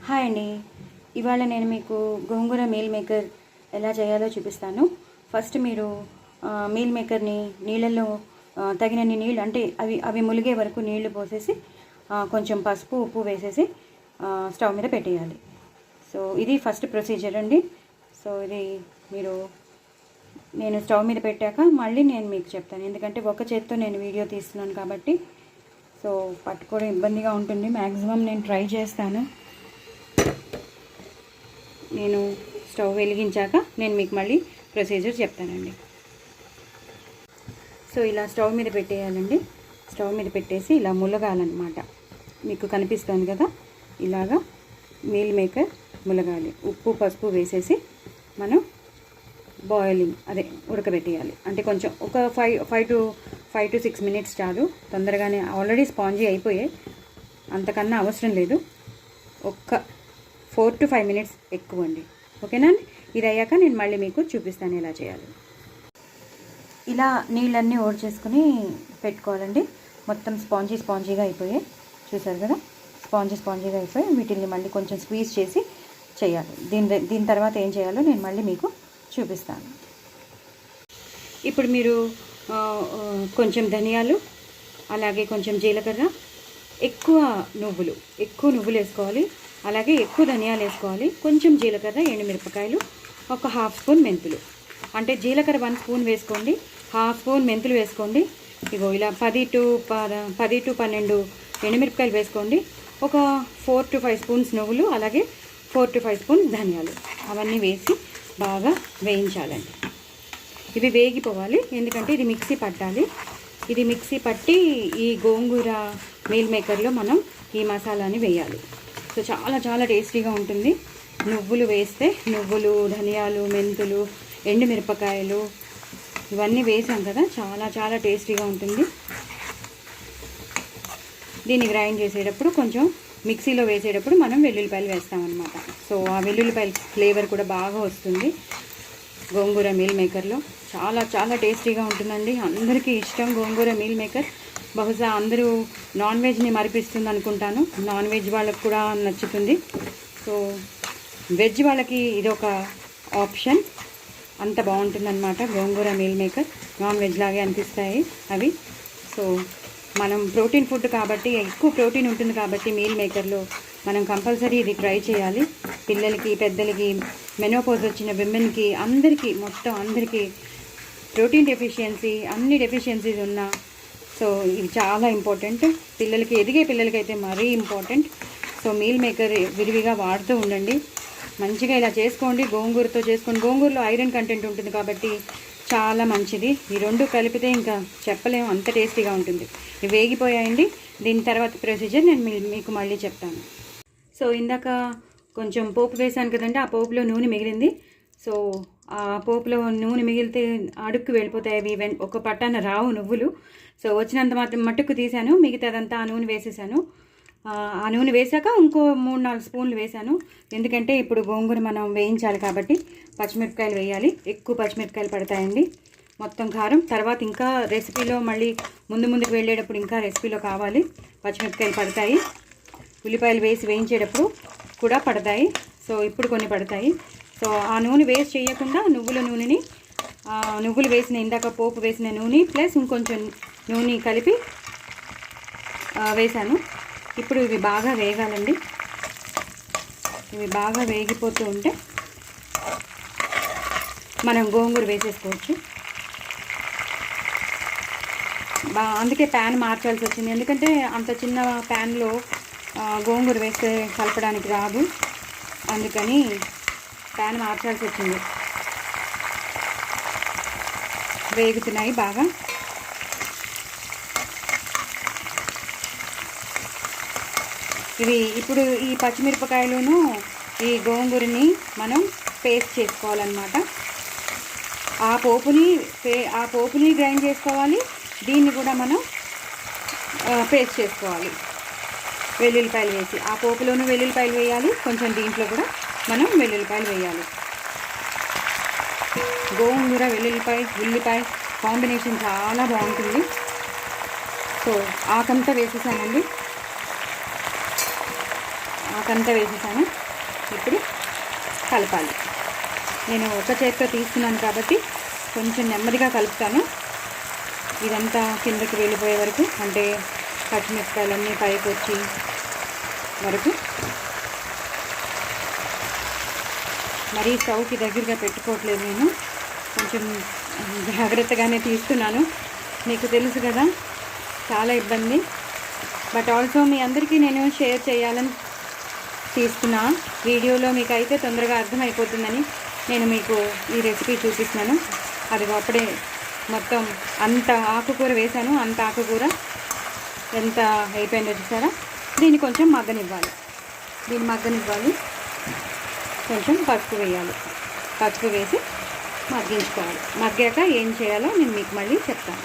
Hi అండి. ఇవాళ నేను మీకు గోంగూర మీల్ మేకర్ ఎలా చేయాలో చూపిస్తాను. ఫస్ట్ మీరు మీల్ మేకర్ని నీళ్ళల్లో తగినన్ని నీళ్ళు అంటే అవి ములిగే వరకు నీళ్లు పోసేసి కొంచెం పసుపు ఉప్పు వేసేసి స్టవ్ మీద పెట్టేయాలి. సో ఇది ఫస్ట్ ప్రొసీజర్ అండి. సో ఇది నేను స్టవ్ మీద పెట్టాక మళ్ళీ నేను మీకు చెప్తాను, ఎందుకంటే ఒక చేత్తో నేను వీడియో తీస్తున్నాను కాబట్టి సో పట్టుకోవడం ఇబ్బందిగా ఉంటుంది. మ్యాక్సిమం నేను ట్రై చేస్తాను. నేను స్టవ్ వెలిగించాక నేను మీకు మళ్ళీ ప్రొసీజర్ చెప్తానండి. సో ఇలా స్టవ్ మీద పెట్టేయాలండి. స్టవ్ మీద పెట్టేసి ఇలా ములగాలన్నమాట. మీకు కనిపిస్తుంది కదా, ఇలాగా మీల్ మేకర్ ములగాలి. ఉప్పు పసుపు వేసేసి మనం బాయిలింగ్ ఉడకబెట్టేయాలి. అంటే కొంచెం ఒక 5 to 6 minutes చాలు. తొందరగానే ఆల్రెడీ స్పాంజీ అయిపోయాయి, అంతకన్నా అవసరం లేదు. ఒక్క 4 to 5 minutes ఎక్కువ అండి. ఓకేనా అండి. ఇది అయ్యాక నేను మళ్ళీ మీకు చూపిస్తాను ఎలా చేయాలి. ఇలా నీళ్ళన్నీ ఓడ్ చేసుకుని పెట్టుకోవాలండి. మొత్తం స్పాంజీగా అయిపోయాయి, చూసారు కదా, స్పాంజీగా అయిపోయి వీటిని మళ్ళీ కొంచెం స్క్వీజ్ చేసి చేయాలి. దీని తర్వాత ఏం చేయాలో నేను మళ్ళీ మీకు చూపిస్తాను. ఇప్పుడు మీరు కొంచెం ధనియాలు, అలాగే కొంచెం జీలకర్ర, ఎక్కువ నువ్వులు వేసుకోవాలి. అలాగే ఎక్కువ ధనియాలు వేసుకోవాలి. కొంచెం జీలకర్ర, ఎండుమిరపకాయలు, ఒక 1/2 స్పూన్ మెంతులు. అంటే జీలకర్ర 1 స్పూన్ వేసుకోండి, 1/2 స్పూన్ మెంతులు వేసుకోండి. ఇగో ఇలా 10 to 12 ఎండుమిరపకాయలు వేసుకోండి. ఒక 4 to 5 స్పూన్స్ నువ్వులు, అలాగే 4 to 5 స్పూన్ ధనియాలు, అవన్నీ వేసి బాగా వేయించాలండి. ఇవి వేగిపోవాలి, ఎందుకంటే ఇది మిక్సీ పట్టాలి. ఇది మిక్సీ పట్టి ఈ గోంగూర మీల్ మేకర్లో మనం ఈ మసాలాని వేయాలి. సో చాలా చాలా టేస్టీగా ఉంటుంది. నువ్వులు వేస్తే నువ్వులు, ధనియాలు, మెంతులు, ఎండుమిరపకాయలు ఇవన్నీ వేసాం కదా, చాలా చాలా టేస్టీగా ఉంటుంది. దీన్ని గ్రైండ్ చేసేటప్పుడు కొంచెం మిక్సీలో వేసేటప్పుడు మనం వెల్లుల్లిపాయలు వేస్తామన్నమాట. సో ఆ వెల్లుల్లిపాయల ఫ్లేవర్ కూడా బాగా వస్తుంది గోంగూర మీల్ మేకర్లో. చాలా చాలా టేస్టీగా ఉంటుందండి. అందరికీ ఇష్టం గోంగూర మీల్ మేకర్. బహుశా అందరూ నాన్ వెజ్ని మరిపిస్తుంది అనుకుంటాను. నాన్ వెజ్ వాళ్ళకి కూడా నచ్చుతుంది. సో వెజ్ వాళ్ళకి ఇదొక ఆప్షన్. అంత బాగుంటుందన్నమాట గోంగూర మీల్ మేకర్. నాన్ వెజ్ లాగే అనిపిస్తాయి అవి. సో మనం ప్రోటీన్ ఫుడ్ కాబట్టి, ఎక్కువ ప్రోటీన్ ఉంటుంది కాబట్టి మీల్ మేకర్లో మనం కంపల్సరీ ఇది ట్రై చేయాలి. పిల్లలకి, పెద్దలకి, మెనోపాజ్ వచ్చిన విమెన్కి, మొత్తం అందరికీ ప్రోటీన్ డెఫిషియన్సీ, అన్ని డెఫిషియన్సీస్ ఉన్నా సో ఇది చాలా ఇంపార్టెంట్. ఎదిగే పిల్లలకైతే మరీ ఇంపార్టెంట్. సో మీల్ మేకర్ విరివిగా వాడుతూ ఉండండి. మంచిగా ఇలా చేసుకోండి, గోంగూరతో చేసుకోండి. గోంగూరలో ఐరన్ కంటెంట్ ఉంటుంది కాబట్టి చాలా మంచిది. ఈ రెండు కలిపితే ఇంకా చెప్పలేము, అంత టేస్టీగా ఉంటుంది. ఇవి వేగిపోయాయండి. దీని తర్వాత ప్రొసీజర్ నేను మీకు మళ్ళీ చెప్తాను. సో ఇందాక కొంచెం పోపు వేసాను కదండి, ఆ పోపులో నూనె మిగిలింది. సో ఆ పోపులో నూనె మిగిలితే అడుక్కు వెళ్ళిపోతాయి అవి. ఒక పట్టాన రావు నువ్వులు. సో వచ్చినంత మట్టుకు తీసాను, మిగతాదంతా ఆ నూనె వేసేసాను. ఆ నూనె వేసాక ఇంకో 3-4 స్పూన్లు వేసాను, ఎందుకంటే ఇప్పుడు గోంగూర మనం వేయించాలి కాబట్టి. పచ్చిమిరపకాయలు వేయాలి, ఎక్కువ పచ్చిమిరపకాయలు పడతాయండి. మొత్తం కారం తర్వాత ఇంకా రెసిపీలో మళ్ళీ ముందుకు వెళ్ళేటప్పుడు ఇంకా రెసిపీలో కావాలి, పచ్చిమిరపకాయలు పడతాయి. ఉల్లిపాయలు వేసి వేయించేటప్పుడు కూడా పడతాయి. సో ఇప్పుడు కొన్ని పడతాయి. సో ఆ నూనె వేస్ట్ చేయకుండా నువ్వులు వేసిన, ఇందాక పోపు వేసిన నూనె ప్లస్ ఇంకొంచెం నూనె కలిపి వేసాను. ఇప్పుడు ఇవి బాగా వేగాలండి. ఇవి బాగా వేగిపోతూ ఉంటే మనం గోంగూర వేసేసుకోవచ్చు. అందుకే ప్యాన్ మార్చాల్సి వచ్చింది, ఎందుకంటే అంత చిన్న ప్యాన్లో గోంగూర వేస్తే కలపడానికి రాదు, అందుకని ప్యాన్ మార్చాల్సి వచ్చింది. వేగుతున్నాయి బాగా. ఇవి ఇప్పుడు ఈ పచ్చిమిరపకాయలను ఈ గోంగూరని మనం పేస్ట్ చేసుకోవాలన్నమాట. ఆ పోపుని గ్రైండ్ చేసుకోవాలి, దీన్ని కూడా మనం పేస్ట్ చేసుకోవాలి. వెల్లుల్లిపాయలు వేసి ఆ పోపులోనూ వెల్లుల్లిపాయలు వేయాలి, కొంచెం దీంట్లో కూడా మనం వెల్లుల్లిపాయలు వేయాలి. గోంగూర, ఉల్లిపాయ కాంబినేషన్ చాలా బాగుంటుంది. సో ఆకంతా వేసేసానండి. ఆకంతా వేసేసాను. ఇప్పుడు కలపాలి. నేను ఒక చేతితో తీసుకున్నాను కాబట్టి కొంచెం నెమ్మదిగా కలుపుతాను. ఇదంతా కిందకి వెళ్ళిపోయే వరకు, అంటే పచ్చిమిరపకాయలన్నీ పైకి వచ్చి వరకు. మరీ స్టవ్కి దగ్గరగా పెట్టుకోవట్లేదు, నేను కొంచెం జాగ్రత్తగానే తీస్తున్నాను. మీకు తెలుసు కదా, చాలా ఇబ్బంది. బట్ ఆల్సో మీ అందరికీ నేను షేర్ చేయాలని తీసుకున్నా వీడియోలో. మీకు అయితే తొందరగా అర్థమైపోతుందని నేను మీకు ఈ రెసిపీ చూపిస్తున్నాను. అది అప్పుడే మొత్తం అంత ఆకుకూర వేసాను. అంత ఆకుకూర ఎంత అయిపోయిందో చూసారా. దీన్ని కొంచెం మగ్గనివ్వాలి. కొంచెం పసుపు వేయాలి. పసుపు వేసి మగ్గించుకోవాలి. మగ్గాక ఏం చేయాలో నేను మీకు మళ్ళీ చెప్తాను.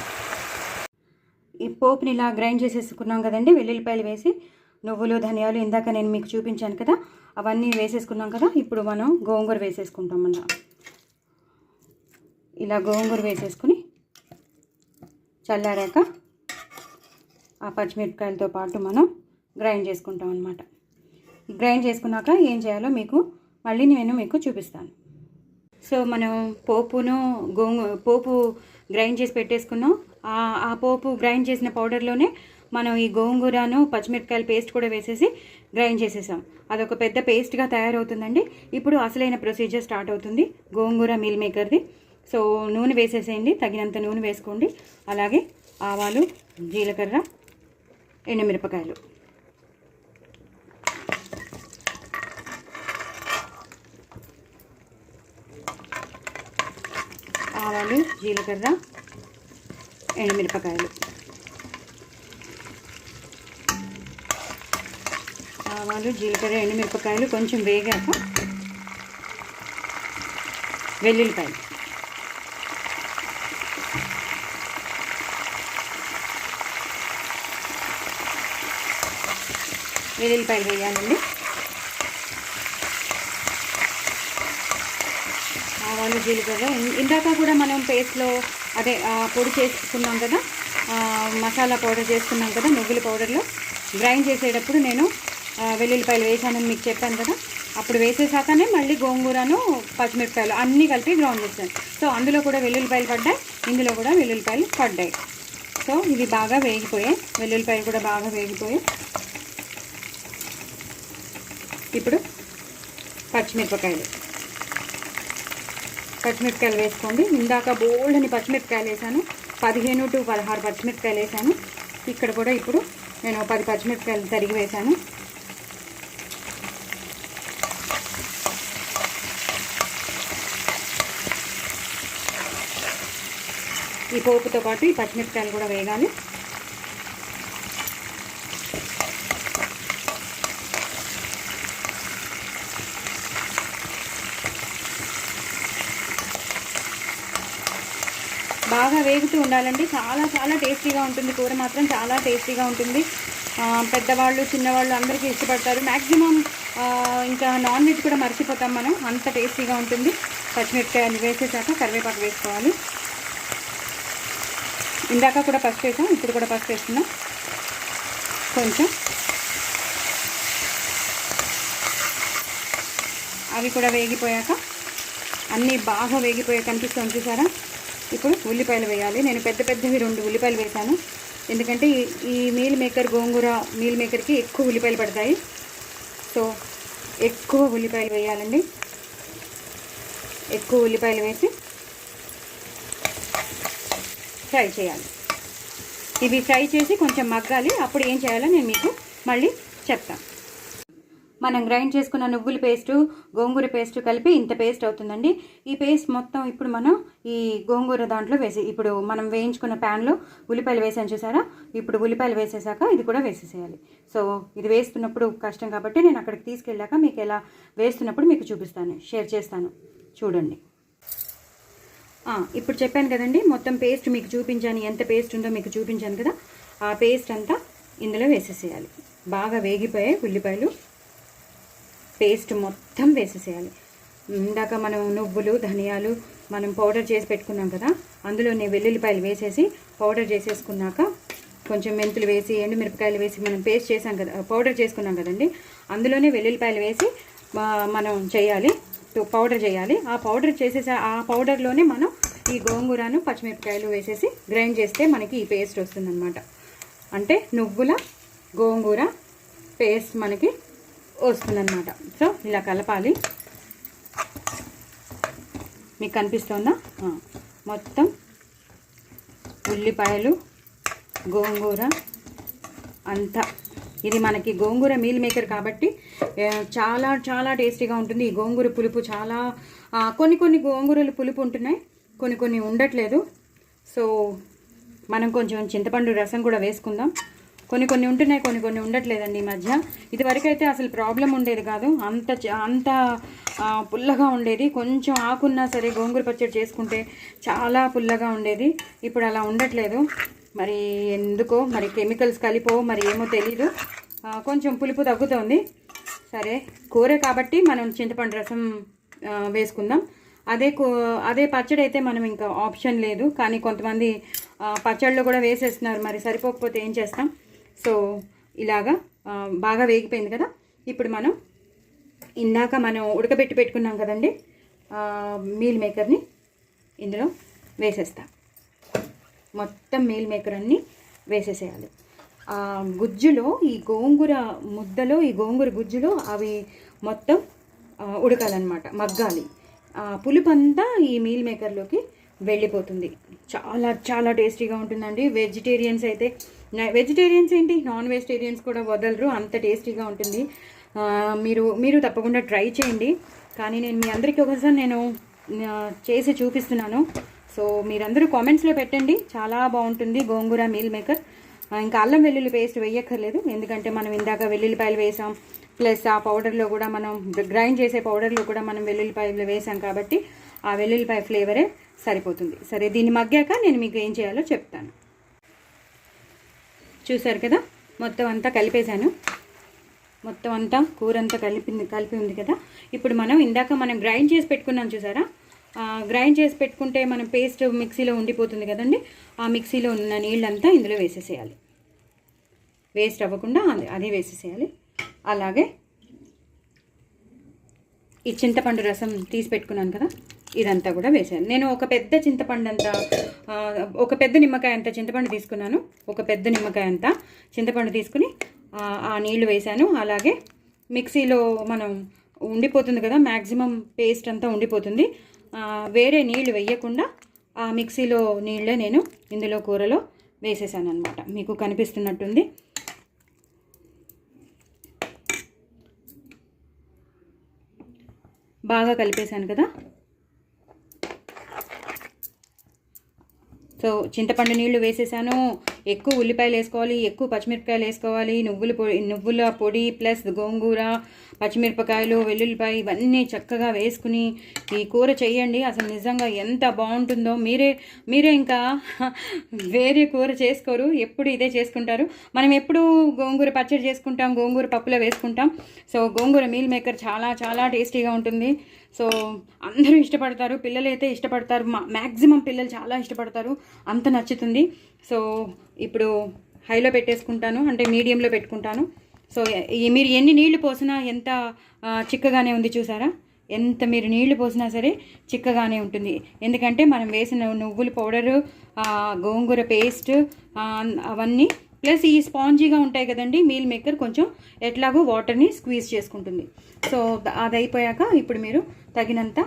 ఈ పోపుని ఇలా గ్రైండ్ చేసేసుకున్నాం కదండి. వెల్లుల్లిపాయలు వేసి నువ్వులు, ధనియాలు ఇందాక నేను మీకు చూపించాను కదా, అవన్నీ వేసేసుకున్నాం కదా. ఇప్పుడు మనం గోంగూర వేసేసుకుంటాం. ఇలా గోంగూర వేసేసుకుని చల్లారాక ఆ పచ్చిమిరపకాయలతో పాటు మనం గ్రైండ్ చేసుకుంటాం అన్నమాట. గ్రైండ్ చేసుకున్నాక ఏం చేయాలో మీకు మళ్ళీ నేను మీకు చూపిస్తాను. సో మనం పోపు గ్రైండ్ చేసి పెట్టేసుకున్నాం. ఆ పోపు గ్రైండ్ చేసిన పౌడర్లోనే మనం ఈ గోంగూరను పచ్చిమిరపకాయల పేస్ట్ కూడా వేసేసి గ్రైండ్ చేసేసాం. అదొక పెద్ద పేస్ట్గా తయారవుతుందండి. ఇప్పుడు అసలైన ప్రొసీజర్ స్టార్ట్ అవుతుంది గోంగూర మీల్ మేకర్ది. సో నూనె వేసేసేయండి, తగినంత నూనె వేసుకోండి. అలాగే ఆవాలు, జీలకర్ర, ఎండుమిరపకాయలు, ఎండుమిరపకాయలు, కొంచెం వేగాక వెల్లుల్లిపాయలు, వేయాలండి. ఆవాలు, జీలకర్ర ఇందాక కూడా మనం పేస్ట్లో అదే పొడి చేసుకున్నాం కదా, మసాలా పౌడర్ చేసుకున్నాం కదా, నువ్వుల పౌడర్లో గ్రైండ్ చేసేటప్పుడు నేను వెల్లుల్లిపాయలు వేసానని మీకు చెప్పాను కదా. అప్పుడు వేసేసాకనే మళ్ళీ గోంగూరను, పచ్చిమిరపకాయలు అన్నీ కలిపి గ్రౌండ్ చేస్తాను. సో అందులో కూడా వెల్లుల్లిపాయలు పడ్డాయి, ఇందులో కూడా వెల్లుల్లిపాయలు పడ్డాయి. సో ఇవి బాగా వేగిపోయాయి, వెల్లుల్లిపాయలు కూడా బాగా వేగిపోయాయి. ఇప్పుడు పచ్చిమిరపకాయలు వేసుకోండి. ఇందాక బోల్డ్ని పచ్చిమిరపకాయలు వేసాను, 15 to 16 పచ్చిమిరపకాయలు వేసాను. ఇక్కడ కూడా ఇప్పుడు నేను 10 పచ్చిమిరపకాయలు తరిగి వేసాను. ఈ పోపుతో పాటు ఈ పచ్చిమిరపకాయలు కూడా వేగాలి. బాగా వేగుతూ ఉండాలండి. చాలా చాలా టేస్టీగా ఉంటుంది కూర, మాత్రం చాలా టేస్టీగా ఉంటుంది. పెద్దవాళ్ళు, చిన్నవాళ్ళు అందరికీ ఇష్టపడతారు. మ్యాక్సిమం ఇంకా నాన్ వెజ్ కూడా మర్చిపోతాం మనం, అంత టేస్టీగా ఉంటుంది. పచ్చిమిరపకాయలు వేసేసాక కరివేపాకు వేసుకోవాలి. ఇందాక కూడా పసుపు వేసాం, ఇప్పుడు కూడా పసుపు వేస్తున్నాం. కొంచెం అవి కూడా వేగిపోయాక, అన్నీ బాగా వేగిపోయాక కనిపిస్తుంది చూసారా. ఇప్పుడు ఉల్లిపాయలు వేయాలి. నేను పెద్దవి 2 ఉల్లిపాయలు వేసాను, ఎందుకంటే ఈ గోంగూర మీల్ మేకర్కి ఎక్కువ ఉల్లిపాయలు పడతాయి. సో ఎక్కువ ఉల్లిపాయలు వేయాలండి. ఎక్కువ ఉల్లిపాయలు వేసి ఫ్రై చేయాలి. ఇవి ఫ్రై చేసి కొంచెం మగ్గాలి. అప్పుడు ఏం చేయాలో నేను మీకు మళ్ళీ చెప్తాను. మనం గ్రైండ్ చేసుకున్న నువ్వుల పేస్టు, గోంగూర పేస్టు కలిపి ఇంత పేస్ట్ అవుతుందండి. ఈ పేస్ట్ మొత్తం ఇప్పుడు మనం ఈ గోంగూర దాంట్లో వేసి, ఇప్పుడు మనం వేయించుకున్న ప్యాన్లో ఉల్లిపాయలు వేసాను చూసారా. ఇప్పుడు ఉల్లిపాయలు వేసేసాక ఇది కూడా వేసేసేయాలి. సో ఇది వేస్తున్నప్పుడు కష్టం కాబట్టి నేను అక్కడికి తీసుకెళ్ళాక మీకు ఎలా వేస్తున్నప్పుడు మీకు చూపిస్తాను, షేర్ చేస్తాను, చూడండి. ఇప్పుడు చెప్పాను కదండి, మొత్తం పేస్ట్ మీకు చూపించాను, ఎంత పేస్ట్ ఉందో మీకు చూపించాను కదా. ఆ పేస్ట్ అంతా ఇందులో వేసేసేయాలి. బాగా వేగిపోయాయి ఉల్లిపాయలు, పేస్ట్ మొత్తం వేసేసేయాలి. ఇందాక మనం నువ్వులు, ధనియాలు మనం పౌడర్ చేసి పెట్టుకున్నాం కదా, అందులోనే వెల్లుల్లిపాయలు వేసేసి పౌడర్ చేసేసుకున్నాక కొంచెం మెంతులు వేసి ఎండుమిరపకాయలు వేసి మనం పేస్ట్ చేసాం కదా, పౌడర్ చేసుకున్నాం కదండి, అందులోనే వెల్లుల్లిపాయలు వేసి మనం చేయాలి, పౌడర్ చేయాలి. ఆ పౌడర్ చేసేసి ఆ పౌడర్లోనే మనం ఈ గోంగూరను పచ్చిమిరపకాయలు వేసేసి గ్రైండ్ చేస్తే మనకి ఈ పేస్ట్ వస్తుందన్నమాట. అంటే నువ్వుల గోంగూర పేస్ట్ మనకి వస్తుందన్నమాట. సో ఇలా కలపాలి. మీకు కనిపిస్తుందా? మొత్తం ఉల్లిపాయలు గోంగూర అంతా, ఇది మనకి గోంగూర మీల్ మేకర్ కాబట్టి చాలా చాలా టేస్టీగా ఉంటుంది. ఈ గోంగూర పులుపు చాలా కొన్ని గోంగూరలు పులుపు ఉంటున్నాయి, కొన్ని ఉండట్లేదు. సో మనం కొంచెం చింతపండు రసం కూడా వేసుకుందాం. కొన్ని ఉంటున్నాయి, కొన్ని ఉండట్లేదండి ఈ మధ్య. ఇదివరకైతే అసలు ప్రాబ్లం ఉండేది కాదు, అంత పుల్లగా ఉండేది. కొంచెం ఆకున్నా సరే గోంగూర పచ్చడి చేసుకుంటే చాలా పుల్లగా ఉండేది. ఇప్పుడు అలా ఉండట్లేదు. మరి ఎందుకో, మరి కెమికల్స్ కలిపో మరి ఏమో తెలీదు, కొంచెం పులుపు తగ్గుతోంది. సరే, కూర కాబట్టి మనం చింతపండు రసం వేసుకుందాం. అదే పచ్చడి అయితే మనం ఇంకా ఆప్షన్ లేదు. కానీ కొంతమంది పచ్చళ్ళు కూడా వేసేస్తున్నారు, మరి సరిపోకపోతే ఏం చేస్తాం. సో ఇలాగా బాగా వేగిపోయింది కదా. ఇప్పుడు మనం ఇందాక మనం ఉడకబెట్టి పెట్టుకున్నాం కదండి మీల్ మేకర్ని ఇందులో వేసేస్తాం. మొత్తం మీల్ మేకర్ అన్నీ వేసేసేయాలి. గుజ్జులో ఈ గోంగూర ముద్దలో, ఈ గోంగూర గుజ్జులో అవి మొత్తం ఉడకాలన్నమాట, మగ్గాలి. పులుపు అంతా ఈ మీల్ మేకర్లోకి వెళ్ళిపోతుంది. చాలా చాలా టేస్టీగా ఉంటుందండి. వెజిటేరియన్స్ అయితే, వెజిటేరియన్స్ ఏంటి నాన్ వెజిటేరియన్స్ కూడా వదలరు, అంత టేస్టీగా ఉంటుంది. మీరు తప్పకుండా ట్రై చేయండి. కానీ నేను మీ అందరికీ ఒకసారి నేను చేసి చూపిస్తున్నాను. సో మీరందరూ కామెంట్స్లో పెట్టండి, చాలా బాగుంటుంది గోంగూర మీల్ మేకర్. ఇంకా అల్లం వెల్లుల్లి పేస్ట్ వేయక్కర్లేదు, ఎందుకంటే మనం ఇందాక వెల్లుల్లిపాయలు వేసాం, ప్లస్ ఆ పౌడర్లో కూడా మనం గ్రైండ్ చేసే పౌడర్లో కూడా మనం వెల్లుల్లిపాయలు వేసాం కాబట్టి ఆ వెల్లుల్లిపాయ ఫ్లేవరే సరిపోతుంది. సరే, దీన్ని మగ్గాక నేను మీకు ఏం చేయాలో చెప్తాను. చూసారు కదా, మొత్తం అంతా కలిపేశాను. మొత్తం అంతా కూర అంతా కలిపి ఉంది కదా. ఇప్పుడు ఇందాక మనం గ్రైండ్ చేసి పెట్టుకున్నాం చూసారా, గ్రైండ్ చేసి పెట్టుకుంటే మనం పేస్ట్ మిక్సీలో ఉండిపోతుంది కదండి. ఆ మిక్సీలో ఉన్న నీళ్ళంతా ఇందులో వేసేసేయాలి, వేస్ట్ అవ్వకుండా అదే వేసేసేయాలి. అలాగే ఈ చింతపండు రసం తీసి పెట్టుకున్నాను కదా, ఇదంతా కూడా వేసాను. నేను ఒక పెద్ద చింతపండు అంతా, ఒక పెద్ద నిమ్మకాయ అంత చింతపండు తీసుకున్నాను. ఒక పెద్ద నిమ్మకాయ అంతా చింతపండు తీసుకుని ఆ నీళ్లు వేసాను. అలాగే మిక్సీలో మనం ఉండిపోతుంది కదా, మ్యాక్సిమం పేస్ట్ అంతా ఉండిపోతుంది. వేరే నీళ్లు వేయకుండా ఆ మిక్సీలో నీళ్ళే నేను ఇందులో కూరలో వేసేసాను అనమాట. మీకు కనిపిస్తున్నట్టుంది. బాగా కలిపేశాను కదా. సో చింతపండు నీళ్లు వేసేసాను. ఎక్కువ ఉల్లిపాయలు వేసుకోవాలి, ఎక్కువ పచ్చిమిరపకాయలు వేసుకోవాలి, నువ్వుల పొడి ప్లస్ గోంగూర, పచ్చిమిరపకాయలు, వెల్లుల్లిపాయ ఇవన్నీ చక్కగా వేసుకుని ఈ కూర చేయండి. అసలు నిజంగా ఎంత బాగుంటుందో. మీరే ఇంకా వేరే కూర చేసుకోరు, ఎప్పుడు ఇదే చేసుకుంటారు. మనం ఎప్పుడు గోంగూర పచ్చడి చేసుకుంటాం, గోంగూర పప్పులో వేసుకుంటాం. సో గోంగూర మీల్ మేకర్ చాలా చాలా టేస్టీగా ఉంటుంది. సో అందరూ ఇష్టపడతారు, పిల్లలు అయితే ఇష్టపడతారు, మ్యాక్సిమం పిల్లలు చాలా ఇష్టపడతారు, అంత నచ్చుతుంది. సో ఇప్పుడు హైలో పెట్టేసుకుంటాను, అంటే మీడియంలో పెట్టుకుంటాను. సో మీరు ఎన్ని నీళ్లు పోసినా ఎంత చిక్కగానే ఉంది చూసారా. ఎంత మీరు నీళ్లు పోసినా సరే చిక్కగానే ఉంటుంది, ఎందుకంటే మనం వేసిన నువ్వుల పౌడరు, గోంగూర పేస్ట్ అవన్నీ ప్లస్ ఈ స్పాంజీగా ఉంటాయి కదండి మీల్ మేకర్, కొంచెం ఎట్లాగో వాటర్ని స్క్వీజ్ చేసుకుంటుంది. సో అది అయిపోయాక ఇప్పుడు మీరు తగినంత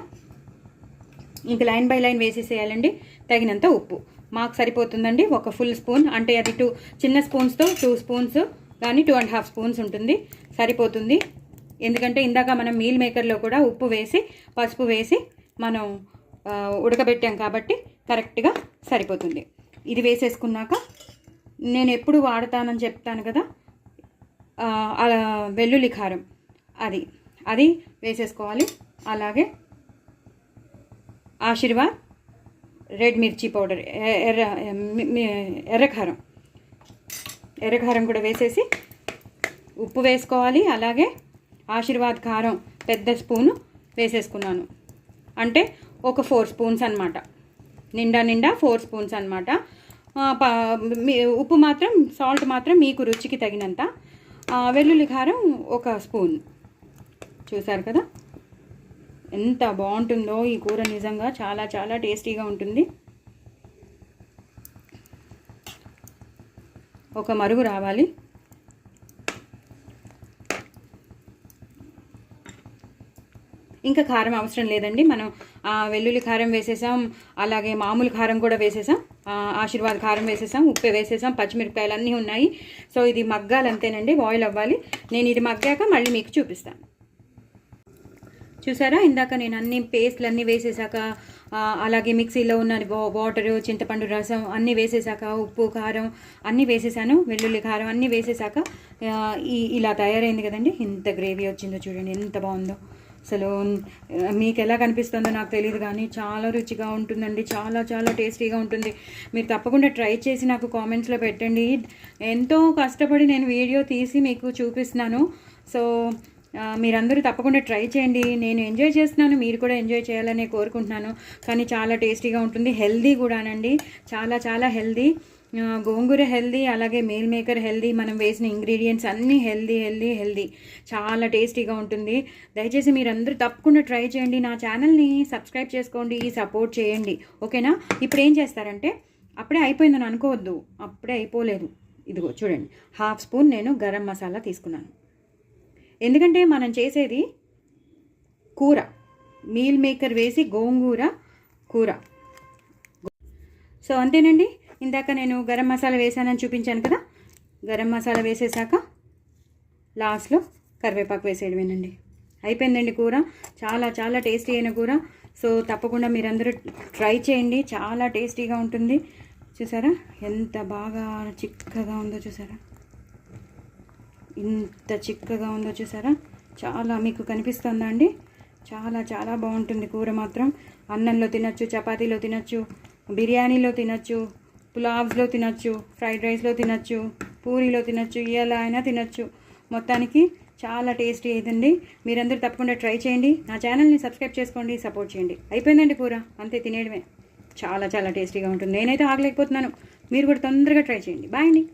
ఇంక లైన్ బై లైన్ వేసేసేయాలండి. తగినంత ఉప్పు మాకు సరిపోతుందండి, ఒక ఫుల్ స్పూన్, అంటే అది చిన్న స్పూన్స్తో 2 స్పూన్స్ కానీ 2.5 స్పూన్స్ ఉంటుంది, సరిపోతుంది. ఎందుకంటే ఇందాక మనం మీల్ మేకర్లో కూడా ఉప్పు వేసి పసుపు వేసి మనం ఉడకబెట్టాం కాబట్టి కరెక్ట్గా సరిపోతుంది. ఇది వేసేసుకున్నాక నేను ఎప్పుడు వాడతానని చెప్తాను కదా, వెల్లుల్లి కారం అది వేసేసుకోవాలి. అలాగే ఆశీర్వాద్ రెడ్ మిర్చి పౌడర్, ఎర్రకారం కూడా వేసేసి ఉప్పు వేసుకోవాలి. అలాగే ఆశీర్వాద్ కారం పెద్ద స్పూను వేసేసుకున్నాను, అంటే ఒక 4 స్పూన్స్ అనమాట, నిండా 4 స్పూన్స్ అనమాట. ఉప్పు మాత్రం సాల్ట్ మాత్రం మీకు రుచికి తగినంత, వెల్లుల్లి కారం 1 స్పూన్. చూసారు కదా ఎంత బాగుంటుందో ఈ కూర, నిజంగా చాలా చాలా టేస్టీగా ఉంటుంది. ఒక మరుగు రావాలి. ఇంకా కారం అవసరం లేదండి, మనం వెల్లుల్లి కారం వేసేసాం, అలాగే మామూలు కారం కూడా వేసేసాం, ఆశీర్వాద్ కారం వేసేసాం, ఉప్పు వేసేసాం, పచ్చిమిరపకాయలు అన్నీ ఉన్నాయి. సో ఇది మగ్గాలి అంతేనండి, బాయిల్ అవ్వాలి. నేను ఇది మగ్గాక మళ్ళీ మీకు చూపిస్తాను. చూసారా, ఇందాక నేను అన్ని పేస్ట్లు అన్నీ వేసేసాక, అలాగే మిక్సీలో ఉన్న వాటరు, చింతపండు రసం అన్నీ వేసేసాక, ఉప్పు కారం అన్నీ వేసేసాను, వెల్లుల్లి కారం అన్నీ వేసేసాక ఇలా తయారైంది కదండి. ఇంత గ్రేవీ వచ్చిందో చూడండి, ఎంత బాగుందో. అసలు మీకు ఎలా కనిపిస్తుందో నాకు తెలియదు కానీ చాలా రుచిగా ఉంటుందండి, చాలా చాలా టేస్టీగా ఉంటుంది. మీరు తప్పకుండా ట్రై చేసి నాకు కామెంట్స్లో పెట్టండి. ఎంతో కష్టపడి నేను వీడియో తీసి మీకు చూపిస్తున్నాను. సో మీరందరూ తప్పకుండా ట్రై చేయండి. నేను ఎంజాయ్ చేస్తున్నాను, మీరు కూడా ఎంజాయ్ చేయాలని కోరుకుంటున్నాను. కానీ చాలా టేస్టీగా ఉంటుంది, హెల్దీ కూడానండి, చాలా చాలా హెల్దీ. గోంగూర హెల్దీ, అలాగే మీల్ మేకర్ హెల్దీ, మనం వేసిన ఇంగ్రీడియంట్స్ అన్నీ హెల్దీ హెల్దీ హెల్దీ, చాలా టేస్టీగా ఉంటుంది. దయచేసి మీరందరూ తప్పకుండా ట్రై చేయండి. నా ఛానల్ని సబ్స్క్రైబ్ చేసుకోండి, సపోర్ట్ చేయండి, ఓకేనా. ఇప్పుడు ఏం చేస్తారంటే, అప్పుడే అయిపోయిందని అనుకోవద్దు, అప్పుడే అయిపోలేదు. ఇదిగో చూడండి, 1/2 స్పూన్ నేను గరం మసాలా తీసుకున్నాను. ఎందుకంటే మనం చేసేది కూర, మీల్ మేకర్ వేసి గోంగూర కూర. సో అంతేనండి, ఇందాక నేను గరం మసాలా వేసానని చూపించాను కదా, గరం మసాలా వేసేసాక లాస్ట్లో కరివేపాకు వేసేయడమేనండి. అయిపోయిందండి కూర, చాలా చాలా టేస్టీ అయిన కూర. సో తప్పకుండా మీరందరూ ట్రై చేయండి, చాలా టేస్టీగా ఉంటుంది. చూసారా ఎంత బాగా చిక్కగా ఉందో, చూసారా ఇంత చిక్కగా ఉందో, చూసారా చాలా మీకు కనిపిస్తుందా అండి. చాలా చాలా బాగుంటుంది కూర మాత్రం. అన్నంలో తినచ్చు, చపాతీలో తినచ్చు, బిర్యానీలో తినచ్చు, పులావ్స్లో తినచ్చు, ఫ్రైడ్ రైస్లో తినచ్చు, పూరీలో తినచ్చు, ఎలా అయినా తినచ్చు. మొత్తానికి చాలా టేస్టీ అయిందండి. మీరందరూ తప్పకుండా ట్రై చేయండి. నా ఛానల్ని సబ్స్క్రైబ్ చేసుకోండి, సపోర్ట్ చేయండి. అయిపోయిందండి కూర, అంతే, తినేయడమే. చాలా చాలా టేస్టీగా ఉంటుంది. నేనైతే ఆగలేకపోతున్నాను, మీరు కూడా తొందరగా ట్రై చేయండి. బాయ్ అండి.